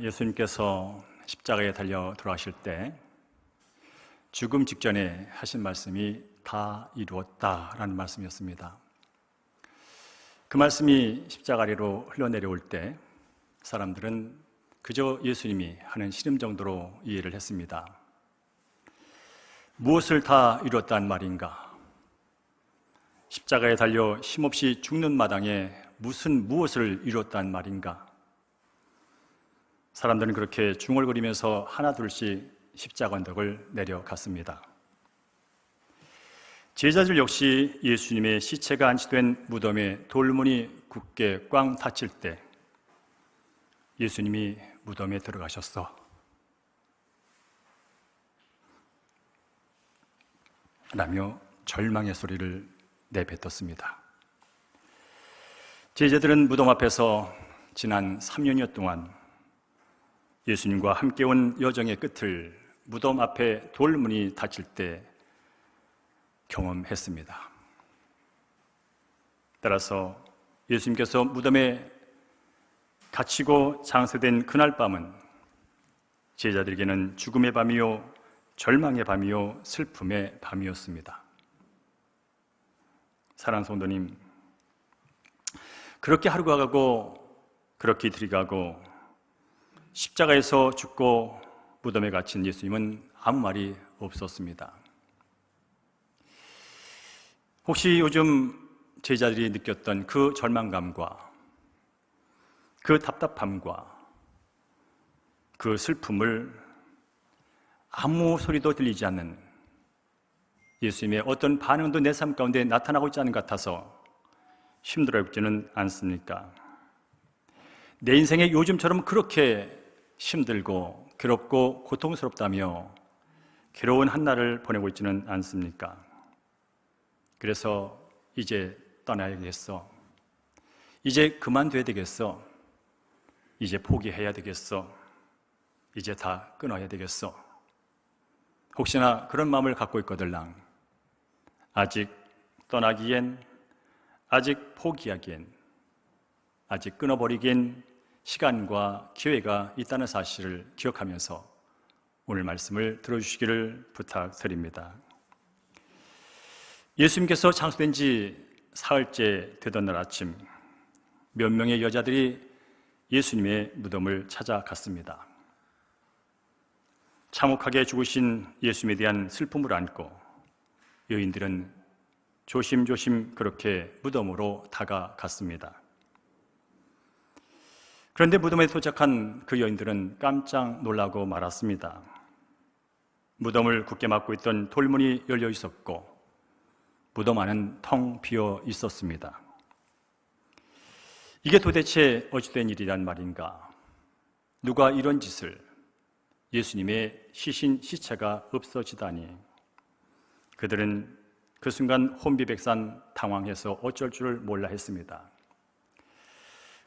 예수님께서 십자가에 달려 돌아가실 때 죽음 직전에 하신 말씀이 다 이루었다라는 말씀이었습니다. 그 말씀이 십자가 아래로 흘러내려올 때 사람들은 그저 예수님이 하는 신음 정도로 이해를 했습니다. 무엇을 다 이루었다는 말인가? 십자가에 달려 힘없이 죽는 마당에 무엇을 이루었다는 말인가? 사람들은 그렇게 중얼거리면서 하나둘씩 십자가 언덕을 내려갔습니다. 제자들 역시 예수님의 시체가 안치된 무덤에 돌문이 굳게 꽝 닫힐 때 예수님이 무덤에 들어가셨어 라며 절망의 소리를 내뱉었습니다. 제자들은 무덤 앞에서 지난 3년여 동안 예수님과 함께 온 여정의 끝을 무덤 앞에 돌문이 닫힐 때 경험했습니다. 따라서 예수님께서 무덤에 갇히고 장사된 그날 밤은 제자들에게는 죽음의 밤이요, 절망의 밤이요, 슬픔의 밤이었습니다. 사랑하는 성도님, 그렇게 하루가 가고 그렇게 이틀이 가고 십자가에서 죽고 무덤에 갇힌 예수님은 아무 말이 없었습니다. 혹시 요즘 제자들이 느꼈던 그 절망감과 그 답답함과 그 슬픔을 아무 소리도 들리지 않는 예수님의 어떤 반응도 내 삶 가운데 나타나고 있지 않은 것 같아서 힘들어하지는 않습니까? 내 인생에 요즘처럼 그렇게 힘들고 괴롭고 고통스럽다며 괴로운 한날을 보내고 있지는 않습니까? 그래서 이제 떠나야겠어, 이제 그만둬야 되겠어, 이제 포기해야 되겠어, 이제 다 끊어야 되겠어, 혹시나 그런 마음을 갖고 있거들랑 아직 떠나기엔, 아직 포기하기엔, 아직 끊어버리기엔 시간과 기회가 있다는 사실을 기억하면서 오늘 말씀을 들어주시기를 부탁드립니다. 예수님께서 장수된 지 사흘째 되던 날 아침, 몇 명의 여자들이 예수님의 무덤을 찾아갔습니다. 참혹하게 죽으신 예수님에 대한 슬픔을 안고 여인들은 조심조심 그렇게 무덤으로 다가갔습니다. 그런데 무덤에 도착한 그 여인들은 깜짝 놀라고 말았습니다. 무덤을 굳게 막고 있던 돌문이 열려 있었고 무덤 안은 텅 비어 있었습니다. 이게 도대체 어찌된 일이란 말인가? 누가 이런 짓을? 예수님의 시체가 없어지다니. 그들은 그 순간 혼비백산 당황해서 어쩔 줄을 몰라 했습니다.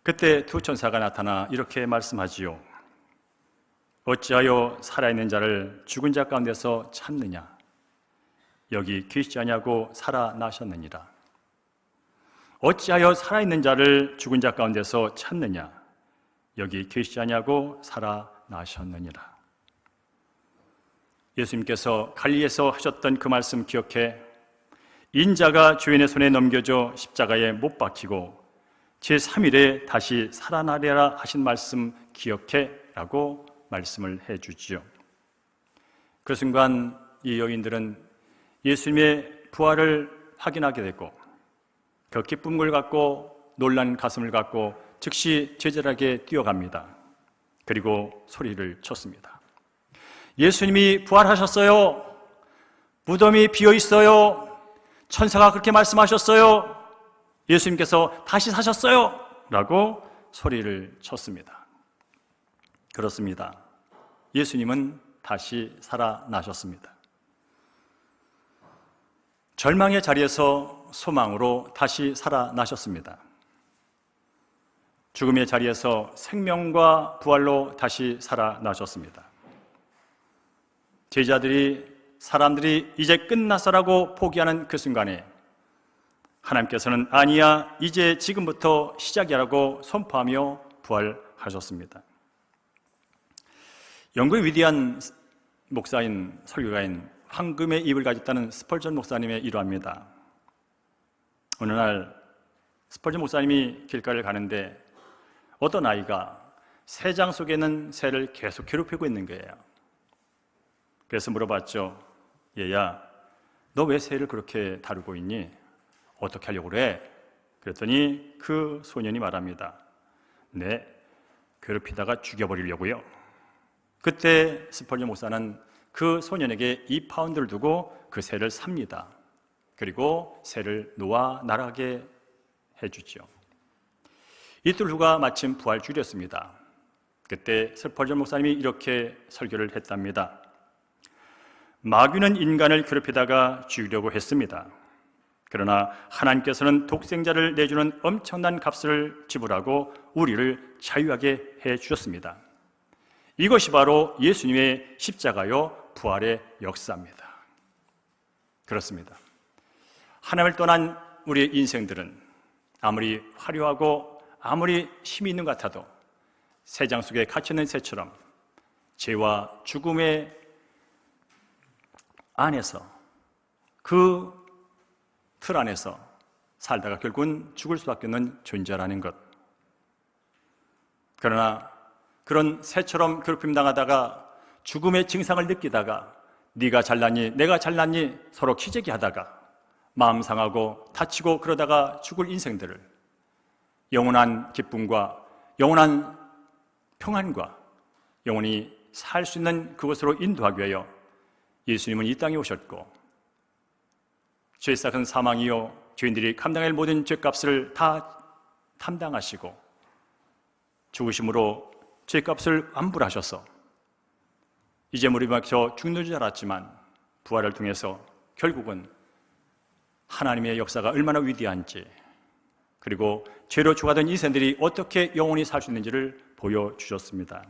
그때 두 천사가 나타나 이렇게 말씀하지요. 어찌하여 살아있는 자를 죽은 자 가운데서 찾느냐? 여기 계시지 아니하고 살아나셨느니라. 어찌하여 살아있는 자를 죽은 자 가운데서 찾느냐? 여기 계시지 아니하고 살아나셨느니라. 예수님께서 갈릴리에서 하셨던 그 말씀 기억해. 인자가 주인의 손에 넘겨져 십자가에 못 박히고 제3일에 다시 살아나리라 하신 말씀 기억해 라고 말씀을 해주지요. 그 순간 이 여인들은 예수님의 부활을 확인하게 되고 그 기쁨을 갖고 놀란 가슴을 갖고 즉시 제자들에게 뛰어갑니다. 그리고 소리를 쳤습니다. 예수님이 부활하셨어요. 무덤이 비어 있어요. 천사가 그렇게 말씀하셨어요. 예수님께서 다시 사셨어요 라고 소리를 쳤습니다. 그렇습니다. 예수님은 다시 살아나셨습니다. 절망의 자리에서 소망으로 다시 살아나셨습니다. 죽음의 자리에서 생명과 부활로 다시 살아나셨습니다. 제자들이 사람들이 이제 끝났어라고 포기하는 그 순간에 하나님께서는 아니야, 이제 지금부터 시작이라고 선포하며 부활하셨습니다. 영국의 위대한 목사인 설교가인 황금의 입을 가졌다는 스펄전 목사님의 일화입니다. 어느 날 스펄전 목사님이 길가를 가는데 어떤 아이가 새장 속에 있는 새를 계속 괴롭히고 있는 거예요. 그래서 물어봤죠. 얘야, 너 왜 새를 그렇게 다루고 있니? 어떻게 하려고 그래? 그랬더니 그 소년이 말합니다. 네, 괴롭히다가 죽여버리려고요. 그때 스펄전 목사는 그 소년에게 2파운드를 두고 그 새를 삽니다. 그리고 새를 놓아 날아가게 해주죠. 이틀 후가 마침 부활주일이었습니다. 그때 스펄전 목사님이 이렇게 설교를 했답니다. 마귀는 인간을 괴롭히다가 죽이려고 했습니다. 그러나 하나님께서는 독생자를 내주는 엄청난 값을 지불하고 우리를 자유하게 해주셨습니다. 이것이 바로 예수님의 십자가요 부활의 역사입니다. 그렇습니다. 하나님을 떠난 우리의 인생들은 아무리 화려하고 아무리 힘이 있는 것 같아도 새장 속에 갇혀있는 새처럼 죄와 죽음의 안에서 그 틀 안에서 살다가 결국은 죽을 수밖에 없는 존재라는 것. 그러나 그런 새처럼 괴롭힘 당하다가 죽음의 증상을 느끼다가 네가 잘났니 내가 잘났니 서로 키재기 하다가 마음 상하고 다치고 그러다가 죽을 인생들을 영원한 기쁨과 영원한 평안과 영원히 살 수 있는 그것으로 인도하기 위하여 예수님은 이 땅에 오셨고 죄싹은 사망이요 죄인들이 감당할 모든 죄값을 다 담당하시고 죽으심으로 죄값을 완불하셔서 이제 무릎 박혀 죽는 줄 알았지만 부활을 통해서 결국은 하나님의 역사가 얼마나 위대한지 그리고 죄로 죽어가던 인생들이 어떻게 영원히 살 수 있는지를 보여주셨습니다.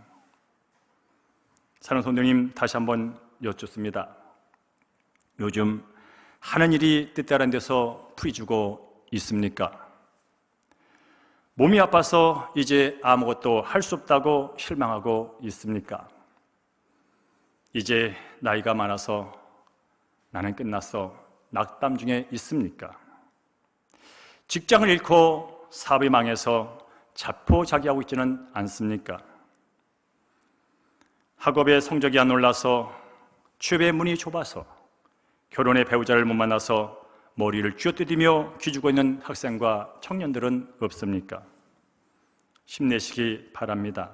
사랑하는 성도님, 다시 한번 여쭙습니다. 요즘 하는 일이 뜻대로 안 돼서 풀이주고 있습니까? 몸이 아파서 이제 아무것도 할 수 없다고 실망하고 있습니까? 이제 나이가 많아서 나는 끝났어 낙담 중에 있습니까? 직장을 잃고 사업이 망해서 자포자기하고 있지는 않습니까? 학업에 성적이 안 올라서 취업의 문이 좁아서 결혼의 배우자를 못 만나서 머리를 쥐어뜯으며 기죽고 있는 학생과 청년들은 없습니까? 힘내시기 바랍니다.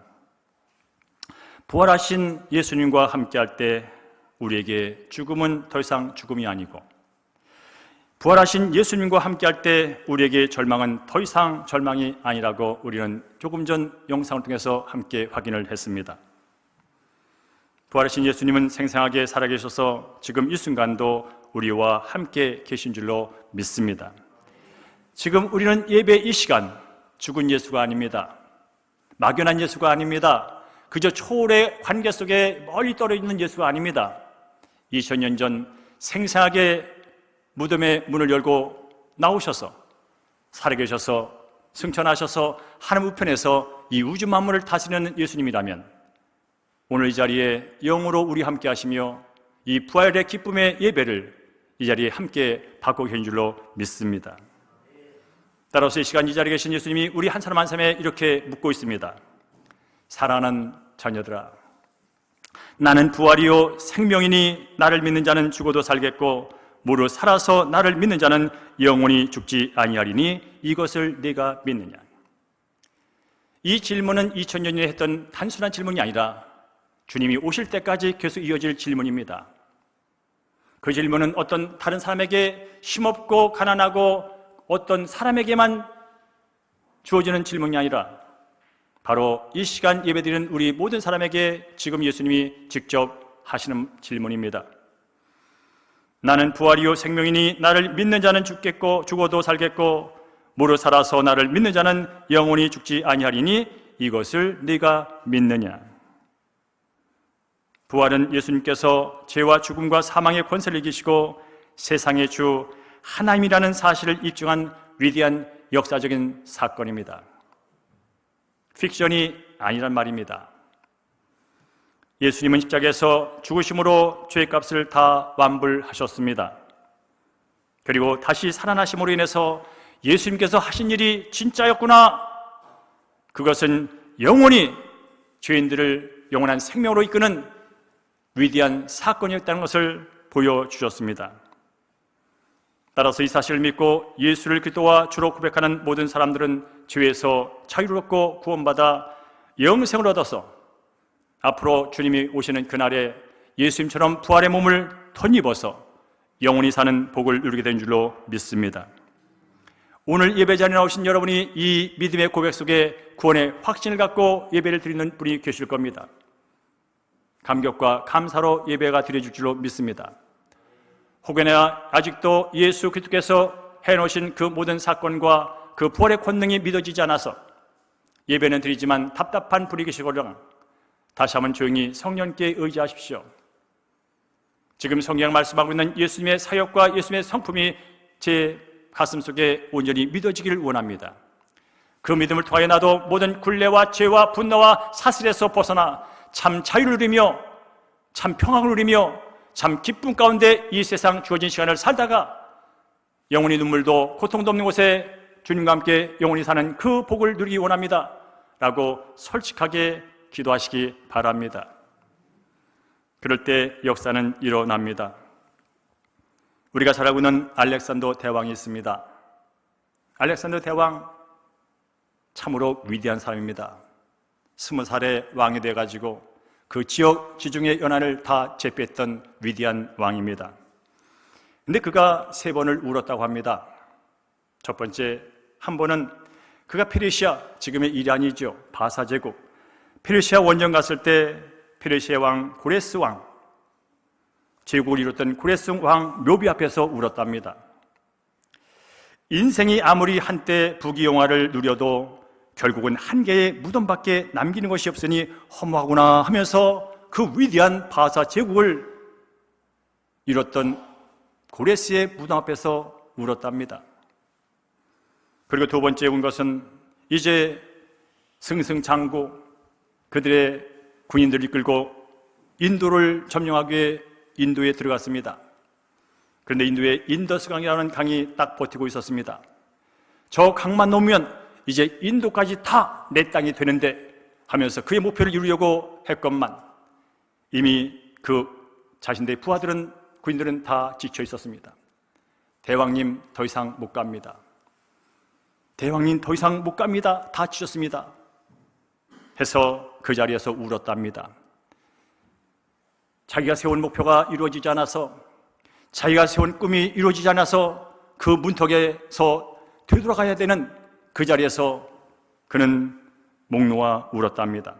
부활하신 예수님과 함께할 때 우리에게 죽음은 더 이상 죽음이 아니고 부활하신 예수님과 함께할 때 우리에게 절망은 더 이상 절망이 아니라고 우리는 조금 전 영상을 통해서 함께 확인을 했습니다. 부활하신 예수님은 생생하게 살아계셔서 지금 이 순간도 우리와 함께 계신 줄로 믿습니다. 지금 우리는 예배 이 시간 죽은 예수가 아닙니다. 막연한 예수가 아닙니다. 그저 초월의 관계 속에 멀리 떨어져 있는 예수가 아닙니다. 2000년 전 생생하게 무덤의 문을 열고 나오셔서 살아계셔서 승천하셔서 하나님 우편에서 이 우주 만물을 다스리는 예수님이라면 오늘 이 자리에 영으로 우리 함께 하시며 이 부활의 기쁨의 예배를 이 자리에 함께 받고 계신 줄로 믿습니다. 따라서 이 시간 이 자리에 계신 예수님이 우리 한 사람 한 사람에 이렇게 묻고 있습니다. 사랑하는 자녀들아, 나는 부활이요 생명이니 나를 믿는 자는 죽어도 살겠고 무릇 살아서 나를 믿는 자는 영원히 죽지 아니하리니 이것을 네가 믿느냐? 이 질문은 2000년 전에 했던 단순한 질문이 아니라 주님이 오실 때까지 계속 이어질 질문입니다. 그 질문은 어떤 다른 사람에게 힘없고 가난하고 어떤 사람에게만 주어지는 질문이 아니라 바로 이 시간 예배드리는 우리 모든 사람에게 지금 예수님이 직접 하시는 질문입니다. 나는 부활이요 생명이니 나를 믿는 자는 죽어도 살겠고 무릇 살아서 나를 믿는 자는 영원히 죽지 아니하리니 이것을 네가 믿느냐? 부활은 예수님께서 죄와 죽음과 사망의 권세를 이기시고 세상의 주 하나님이라는 사실을 입증한 위대한 역사적인 사건입니다. 픽션이 아니란 말입니다. 예수님은 십자가에서 죽으심으로 죄값을 다 완불하셨습니다. 그리고 다시 살아나심으로 인해서 예수님께서 하신 일이 진짜였구나, 그것은 영원히 죄인들을 영원한 생명으로 이끄는 위대한 사건이었다는 것을 보여주셨습니다. 따라서 이 사실을 믿고 예수를 그리스도와 주로 고백하는 모든 사람들은 죄에서 자유를 얻고 구원받아 영생을 얻어서 앞으로 주님이 오시는 그날에 예수님처럼 부활의 몸을 덧입어서 영원히 사는 복을 누리게 된 줄로 믿습니다. 오늘 예배 자리에 나오신 여러분이 이 믿음의 고백 속에 구원의 확신을 갖고 예배를 드리는 분이 계실 겁니다. 감격과 감사로 예배가 드려질 줄로 믿습니다. 혹여나 아직도 예수 그리스도께서 해놓으신 그 모든 사건과 그 부활의 권능이 믿어지지 않아서 예배는 드리지만 답답한 분이 계시거나 다시 한번 조용히 성령께 의지하십시오. 지금 성경 말씀하고 있는 예수님의 사역과 예수님의 성품이 제 가슴 속에 온전히 믿어지기를 원합니다. 그 믿음을 통하여 나도 모든 굴레와 죄와 분노와 사슬에서 벗어나 참 자유를 누리며 참 평안을 누리며 참 기쁨 가운데 이 세상 주어진 시간을 살다가 영원히 눈물도 고통도 없는 곳에 주님과 함께 영원히 사는 그 복을 누리기 원합니다 라고 솔직하게 기도하시기 바랍니다. 그럴 때 역사는 일어납니다. 우리가 잘 알고 있는 알렉산더 대왕이 있습니다. 알렉산더 대왕 참으로 위대한 사람입니다. 20살에 왕이 돼가지고 그 지역 지중해 연안을 다 제패했던 위대한 왕입니다. 근데 그가 3번을 울었다고 합니다. 첫 번째, 한 번은 그가 페르시아, 지금의 이란이죠, 바사 제국, 페르시아 원정 갔을 때 페르시아 왕 고레스 왕, 제국을 이뤘던 고레스 왕 묘비 앞에서 울었답니다. 인생이 아무리 한때 부귀영화를 누려도 결국은 한 개의 무덤밖에 남기는 것이 없으니 허무하구나 하면서 그 위대한 바사 제국을 이뤘던 고레스의 무덤 앞에서 울었답니다. 그리고 두 번째 운 것은 이제 승승장구 그들의 군인들을 이끌고 인도를 점령하기 위해 인도에 들어갔습니다. 그런데 인도에 인더스강이라는 강이 딱 버티고 있었습니다. 저 강만 넘으면 이제 인도까지 다 내 땅이 되는데 하면서 그의 목표를 이루려고 했건만 이미 그 자신들의 부하들은, 군인들은 다 지쳐 있었습니다. 대왕님 더 이상 못 갑니다. 대왕님 더 이상 못 갑니다. 다 지쳤습니다. 해서 그 자리에서 울었답니다. 자기가 세운 목표가 이루어지지 않아서, 자기가 세운 꿈이 이루어지지 않아서 그 문턱에서 되돌아가야 되는 그 자리에서 그는 목 놓아 울었답니다.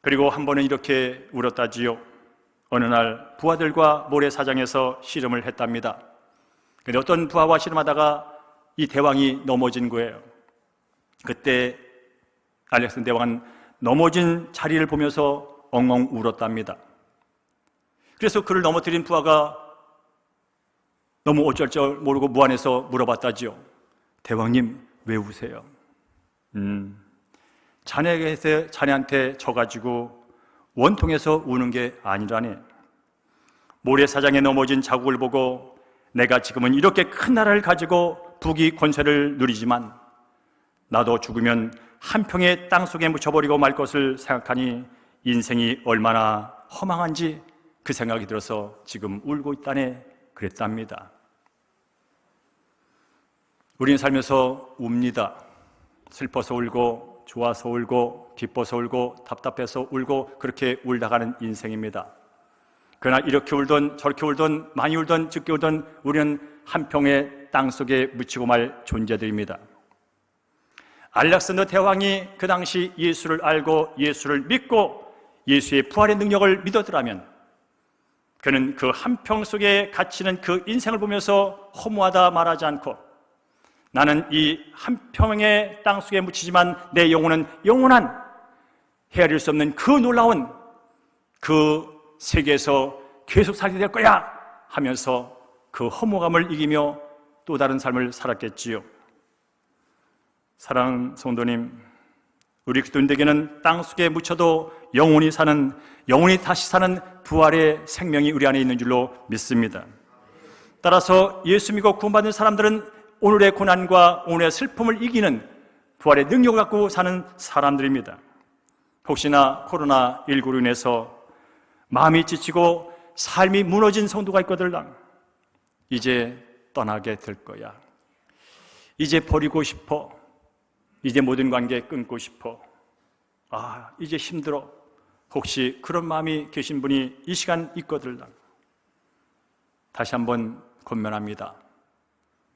그리고 한 번은 이렇게 울었다지요. 어느 날 부하들과 모래사장에서 씨름을 했답니다. 그런데 어떤 부하와 씨름하다가 이 대왕이 넘어진 거예요. 그때 알렉산더 대왕은 넘어진 자리를 보면서 엉엉 울었답니다. 그래서 그를 넘어뜨린 부하가 너무 어쩔 줄 모르고 무안해서 물어봤다지요. 대왕님 왜 우세요? 자네한테 져가지고 원통에서 우는 게 아니라네. 모래사장에 넘어진 자국을 보고 내가 지금은 이렇게 큰 나라를 가지고 부귀 권세를 누리지만 나도 죽으면 한 평의 땅 속에 묻혀버리고 말 것을 생각하니 인생이 얼마나 허망한지 그 생각이 들어서 지금 울고 있다네 그랬답니다. 우리는 살면서 웁니다. 슬퍼서 울고, 좋아서 울고, 기뻐서 울고, 답답해서 울고, 그렇게 울다가는 인생입니다. 그러나 이렇게 울던 저렇게 울던 많이 울던 적게 울던 우리는 한 평의 땅 속에 묻히고 말 존재들입니다. 알렉산더 대왕이 그 당시 예수를 알고 예수를 믿고 예수의 부활의 능력을 믿었더라면 그는 그 한 평 속에 갇히는 그 인생을 보면서 허무하다 말하지 않고 나는 이 한 평의 땅 속에 묻히지만 내 영혼은 영원한 헤아릴 수 없는 그 놀라운 그 세계에서 계속 살게 될 거야 하면서 그 허무감을 이기며 또 다른 삶을 살았겠지요. 사랑하는 성도님, 우리 그리스도인에게는 땅 속에 묻혀도 영원히 다시 사는 부활의 생명이 우리 안에 있는 줄로 믿습니다. 따라서 예수 믿고 구원받은 사람들은 오늘의 고난과 오늘의 슬픔을 이기는 부활의 능력을 갖고 사는 사람들입니다. 혹시나 코로나19로 인해서 마음이 지치고 삶이 무너진 성도가 있거들랑 이제 떠나게 될 거야. 이제 버리고 싶어. 이제 모든 관계 끊고 싶어. 이제 힘들어. 혹시 그런 마음이 계신 분이 이 시간 있거들랑 다시 한번 권면합니다.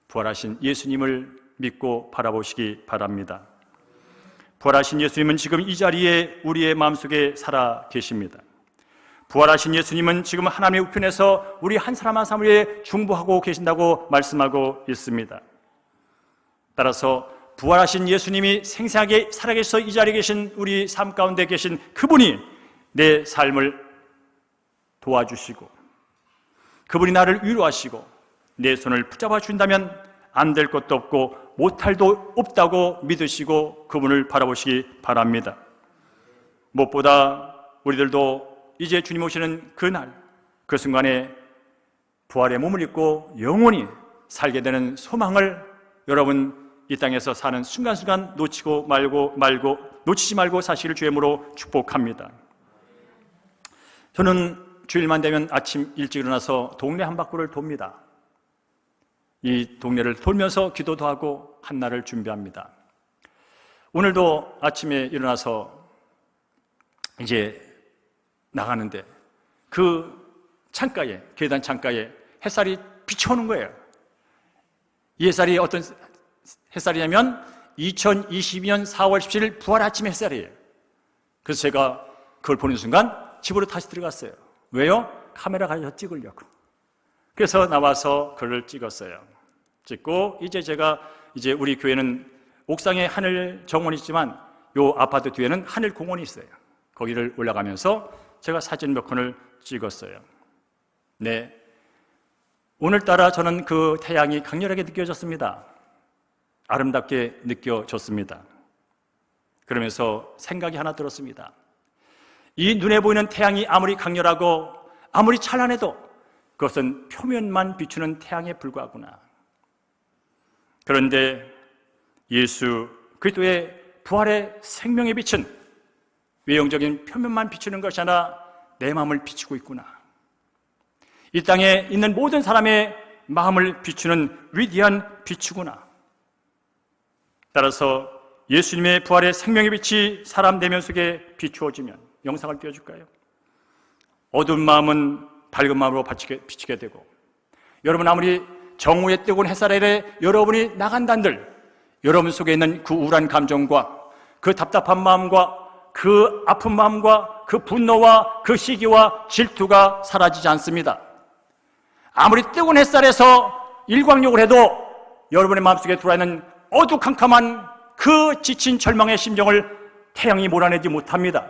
부활하신 예수님을 믿고 바라보시기 바랍니다. 부활하신 예수님은 지금 이 자리에 우리의 마음속에 살아 계십니다. 부활하신 예수님은 지금 하나님의 우편에서 우리 한 사람 한 사람을 중보하고 계신다고 말씀하고 있습니다. 따라서 부활하신 예수님이 생생하게 살아계셔서 이 자리에 계신 우리 삶 가운데 계신 그분이 내 삶을 도와주시고 그분이 나를 위로하시고 내 손을 붙잡아 준다면 안 될 것도 없고 못할 도 없다고 믿으시고 그분을 바라보시기 바랍니다. 무엇보다 우리들도 이제 주님 오시는 그날, 그 순간에 부활의 몸을 입고 영원히 살게 되는 소망을 여러분 이 땅에서 사는 순간순간 놓치지 말고 사시를 주의 이름으로 축복합니다. 저는 주일만 되면 아침 일찍 일어나서 동네 한 바퀴를 돕니다. 이 동네를 돌면서 기도도 하고 한날을 준비합니다. 오늘도 아침에 일어나서 이제 나가는데 그 창가에, 계단 창가에 햇살이 비춰오는 거예요. 이 햇살이 어떤 햇살이냐면 2022년 4월 17일 부활 아침 햇살이에요. 그래서 제가 그걸 보는 순간 집으로 다시 들어갔어요. 왜요? 카메라 가져서 찍으려고. 그래서 나와서 글을 찍었어요. 찍고 이제 우리 교회는 옥상에 하늘 정원이 있지만 요 아파트 뒤에는 하늘 공원이 있어요. 거기를 올라가면서 제가 사진 몇 건을 찍었어요. 네, 오늘따라 저는 그 태양이 강렬하게 느껴졌습니다. 아름답게 느껴졌습니다. 그러면서 생각이 하나 들었습니다. 이 눈에 보이는 태양이 아무리 강렬하고 아무리 찬란해도 그것은 표면만 비추는 태양에 불과하구나. 그런데 예수 그리스도의 부활의 생명의 빛은 외형적인 표면만 비추는 것이 아니라 내 마음을 비추고 있구나. 이 땅에 있는 모든 사람의 마음을 비추는 위대한 빛이구나. 따라서 예수님의 부활의 생명의 빛이 사람 내면 속에 비추어지면, 영상을 띄워줄까요? 어두운 마음은 밝은 마음으로 비치게 되고, 여러분 아무리 정오의 뜨거운 햇살 아래 여러분이 나간단들 여러분 속에 있는 그 우울한 감정과 그 답답한 마음과 그 아픈 마음과 그 분노와 그 시기와 질투가 사라지지 않습니다. 아무리 뜨거운 햇살에서 일광욕을 해도 여러분의 마음속에 들어있는 어두컴컴한 그 지친 절망의 심정을 태양이 몰아내지 못합니다.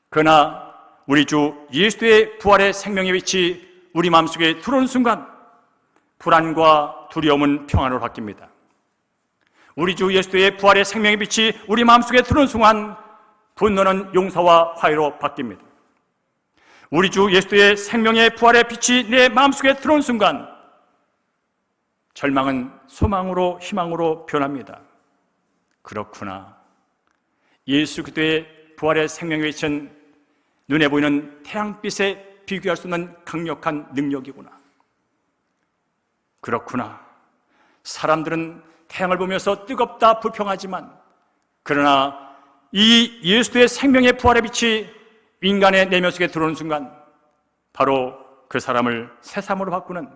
그러나 우리 주 예수의 부활의 생명의 빛이 우리 마음속에 들어오는 순간 불안과 두려움은 평안으로 바뀝니다. 우리 주 예수의 부활의 생명의 빛이 우리 마음속에 들어오는 순간 분노는 용서와 화해로 바뀝니다. 우리 주 예수의 생명의 부활의 빛이 내 마음속에 들어오는 순간 절망은 소망으로 희망으로 변합니다. 그렇구나. 예수 그리스도의 부활의 생명의 빛은 눈에 보이는 태양빛에 비교할 수 없는 강력한 능력이구나. 그렇구나. 사람들은 태양을 보면서 뜨겁다 불평하지만 그러나 이 예수의 생명의 부활의 빛이 인간의 내면 속에 들어오는 순간 바로 그 사람을 새삼으로 바꾸는,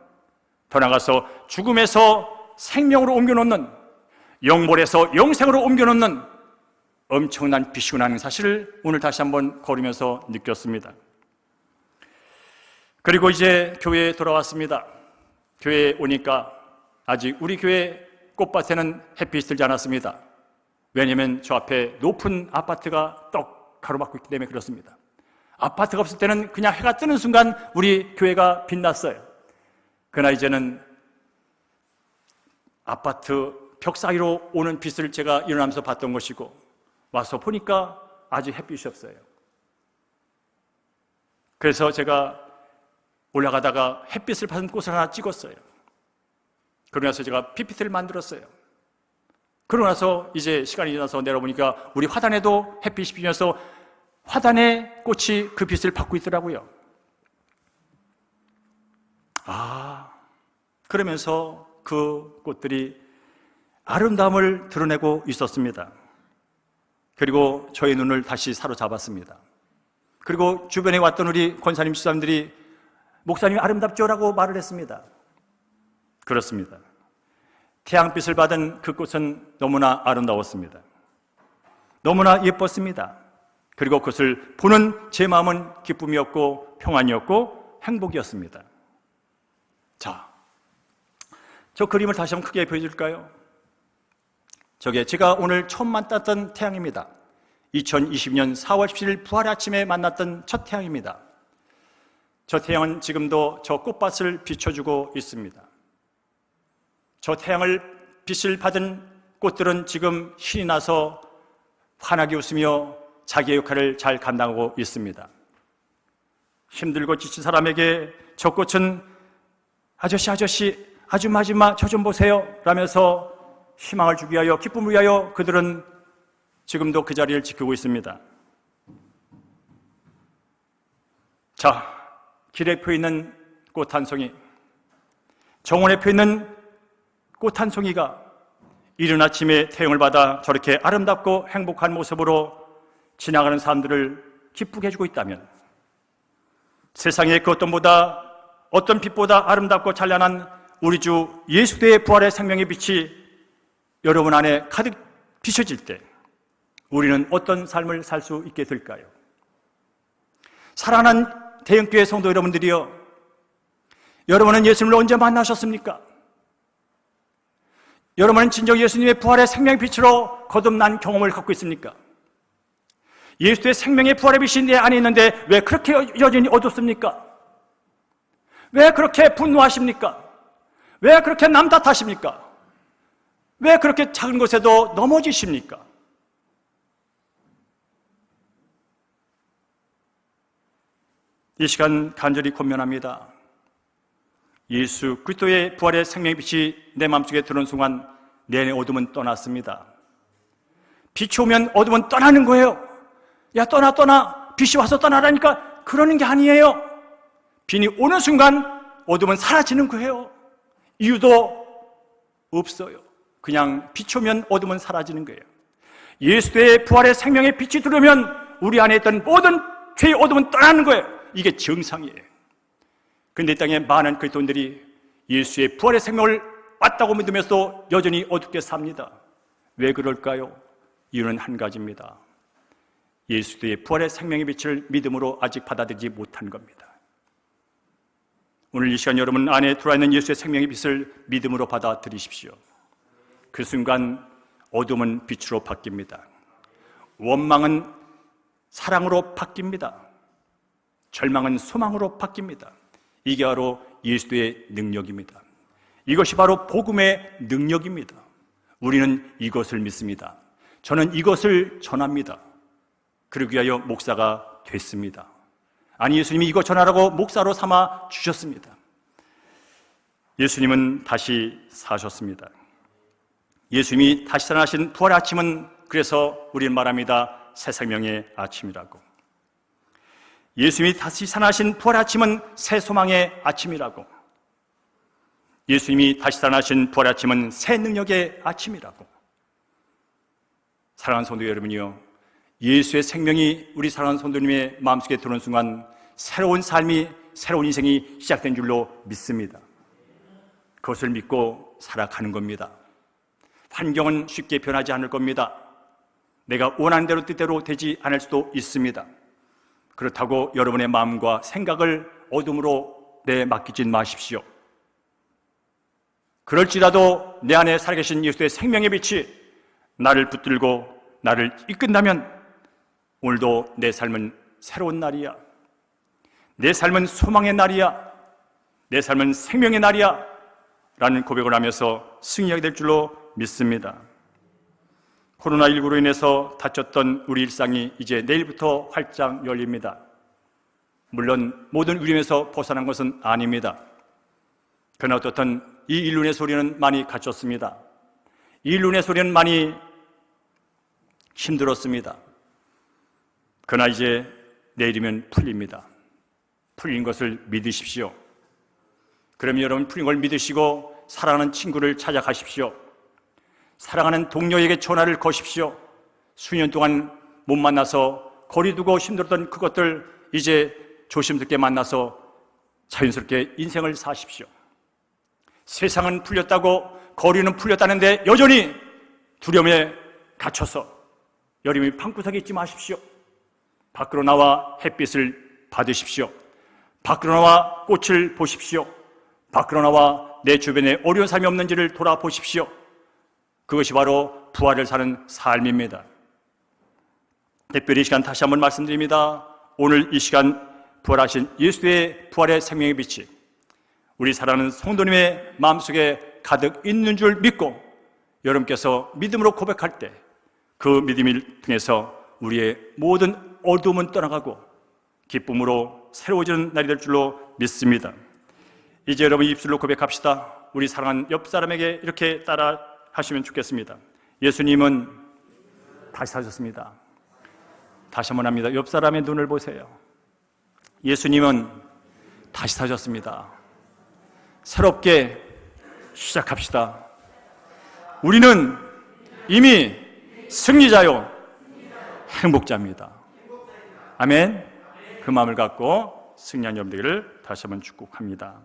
더 나아가서 죽음에서 생명으로 옮겨놓는, 영몰에서 영생으로 옮겨놓는 엄청난 빛이구나 하는 사실을 오늘 다시 한번 걸으면서 느꼈습니다. 그리고 이제 교회에 돌아왔습니다. 교회에 오니까 아직 우리 교회 꽃밭에는 햇빛이 들지 않았습니다. 왜냐하면 저 앞에 높은 아파트가 떡 가로막고 있기 때문에 그렇습니다. 아파트가 없을 때는 그냥 해가 뜨는 순간 우리 교회가 빛났어요. 그러나 이제는 아파트 벽 사이로 오는 빛을 제가 일어나면서 봤던 것이고 와서 보니까 아직 햇빛이 없어요. 그래서 제가 올라가다가 햇빛을 받은 꽃을 하나 찍었어요. 그러고 나서 제가 PPT를 만들었어요. 그러고 나서 이제 시간이 지나서 내려보니까 우리 화단에도 햇빛이 비면서 화단의 꽃이 그 빛을 받고 있더라고요. 그러면서 그 꽃들이 아름다움을 드러내고 있었습니다. 그리고 저의 눈을 다시 사로잡았습니다. 그리고 주변에 왔던 우리 권사님, 집사님들이 목사님이 아름답죠? 라고 말을 했습니다. 그렇습니다. 태양빛을 받은 그 꽃은 너무나 아름다웠습니다. 너무나 예뻤습니다. 그리고 그것을 보는 제 마음은 기쁨이었고 평안이었고 행복이었습니다. 자, 저 그림을 다시 한번 크게 보여줄까요? 저게 제가 오늘 처음 만났던 태양입니다. 2020년 4월 17일 부활의 아침에 만났던 첫 태양입니다. 저 태양은 지금도 저 꽃밭을 비춰주고 있습니다. 저 태양을 빛을 받은 꽃들은 지금 신이 나서 환하게 웃으며 자기의 역할을 잘 감당하고 있습니다. 힘들고 지친 사람에게 저 꽃은 아저씨, 아줌마 저 좀 보세요 라면서 희망을 주기 위하여, 기쁨을 위하여 그들은 지금도 그 자리를 지키고 있습니다. 자, 길에 펴 있는 꽃 한 송이, 정원에 펴 있는 꽃 한 송이가 이른 아침에 태양을 받아 저렇게 아름답고 행복한 모습으로 지나가는 사람들을 기쁘게 해주고 있다면, 세상에 그 어떤 빛보다 아름답고 찬란한 우리 주 예수의 부활의 생명의 빛이 여러분 안에 가득 비춰질 때 우리는 어떤 삶을 살 수 있게 될까요? 사랑하는 대형교회 성도 여러분들이여, 여러분은 예수님을 언제 만나셨습니까? 여러분은 진정 예수님의 부활의 생명의 빛으로 거듭난 경험을 갖고 있습니까? 예수의 생명의 부활의 빛이 내 안에 있는데 왜 그렇게 여전히 어둡습니까? 왜 그렇게 분노하십니까? 왜 그렇게 남 탓하십니까? 왜 그렇게 작은 것에도 넘어지십니까? 이 시간 간절히 권면합니다. 예수 그리스도의 부활의 생명의 빛이 내 마음속에 들어온 순간 내 어둠은 떠났습니다. 빛이 오면 어둠은 떠나는 거예요. 야, 떠나. 빛이 와서 떠나라니까 그러는 게 아니에요. 빛이 오는 순간 어둠은 사라지는 거예요. 이유도 없어요. 그냥 빛이 오면 어둠은 사라지는 거예요. 예수의 부활의 생명의 빛이 들어오면 우리 안에 있던 모든 죄의 어둠은 떠나는 거예요. 이게 정상이에요. 그런데 이 땅에 많은 그리스도인들이 예수의 부활의 생명을 왔다고 믿으면서도 여전히 어둡게 삽니다. 왜 그럴까요? 이유는 한 가지입니다. 예수의 부활의 생명의 빛을 믿음으로 아직 받아들이지 못한 겁니다. 오늘 이 시간 여러분 안에 들어와 있는 예수의 생명의 빛을 믿음으로 받아들이십시오. 그 순간 어둠은 빛으로 바뀝니다. 원망은 사랑으로 바뀝니다. 절망은 소망으로 바뀝니다. 이게 바로 예수의 능력입니다. 이것이 바로 복음의 능력입니다. 우리는 이것을 믿습니다. 저는 이것을 전합니다. 그러기 위하여 목사가 됐습니다. 아니, 예수님이 이것 전하라고 목사로 삼아 주셨습니다. 예수님은 다시 사셨습니다. 예수님이 다시 살아나신 부활의 아침은 그래서 우리는 말합니다. 새 생명의 아침이라고. 예수님이 다시 살아나신 부활의 아침은 새 소망의 아침이라고. 예수님이 다시 살아나신 부활의 아침은 새 능력의 아침이라고. 사랑하는 성도 여러분이요, 예수의 생명이 우리 사랑하는 성도님의 마음속에 들어오는 순간 새로운 삶이, 새로운 인생이 시작된 줄로 믿습니다. 그것을 믿고 살아가는 겁니다. 환경은 쉽게 변하지 않을 겁니다. 내가 원하는 대로 뜻대로 되지 않을 수도 있습니다. 그렇다고 여러분의 마음과 생각을 어둠으로 내맡기지 마십시오. 그럴지라도 내 안에 살아계신 예수의 생명의 빛이 나를 붙들고 나를 이끈다면 오늘도 내 삶은 새로운 날이야. 내 삶은 소망의 날이야. 내 삶은 생명의 날이야. 라는 고백을 하면서 승리하게 될 줄로 믿습니다. 코로나19로 인해서 닫혔던 우리 일상이 이제 내일부터 활짝 열립니다. 물론 모든 위험에서 벗어난 것은 아닙니다. 그러나 어떻든 이 일륜의 소리는 많이 갇혔습니다. 이 일륜의 소리는 많이 힘들었습니다. 그러나 이제 내일이면 풀립니다. 풀린 것을 믿으십시오. 그러면 여러분 풀린 걸 믿으시고 사랑하는 친구를 찾아가십시오. 사랑하는 동료에게 전화를 거십시오. 수년 동안 못 만나서 거리두고 힘들었던 그것들 이제 조심스럽게 만나서 자연스럽게 인생을 사십시오. 세상은 풀렸다고, 거리는 풀렸다는데 여전히 두려움에 갇혀서 여름이 방구석에 있지 마십시오. 밖으로 나와 햇빛을 받으십시오. 밖으로 나와 꽃을 보십시오. 밖으로 나와 내 주변에 어려운 삶이 없는지를 돌아보십시오. 그것이 바로 부활을 사는 삶입니다. 특별히 이 시간 다시 한번 말씀드립니다. 오늘 이 시간 부활하신 예수의 부활의 생명의 빛이 우리 사랑하는 성도님의 마음속에 가득 있는 줄 믿고 여러분께서 믿음으로 고백할 때 그 믿음을 통해서 우리의 모든 어두움은 떠나가고 기쁨으로 새로워지는 날이 될 줄로 믿습니다. 이제 여러분 입술로 고백합시다. 우리 사랑하는 옆 사람에게 이렇게 따라 하시면 좋겠습니다. 예수님은 다시 사셨습니다. 다시 한번 합니다. 옆 사람의 눈을 보세요. 예수님은 다시 사셨습니다. 새롭게 시작합시다. 우리는 이미 승리자요 행복자입니다. 아멘. 그 마음을 갖고 승리한 여러분들을 다시 한번 축복합니다.